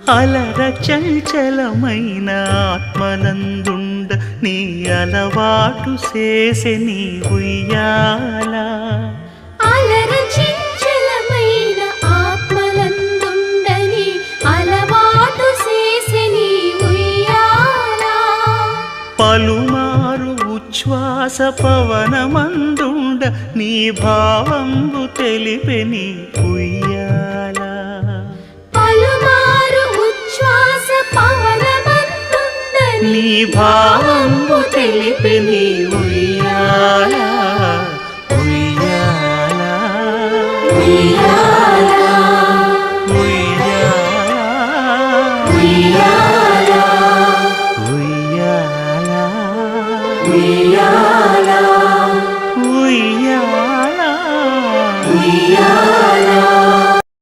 అలర చంచలమైన ఆత్మనందుండ నీ అలవాటు చేసే నీ ఉయ్యాల అలర చంచలమైన ఆత్మనందుండ నీ అలవాటు చేసే నీ ఉయ్యాల పలుమారు ఉచ్ఛ్వాస పవనమందుండ నీ భావంబు తెలిపే నీ ఉయ్యాల పలుమారు ఉచ్ఛ్వాస పవనమందుండ నీ భావంబు తెలిపే నీ ఉయ్యాల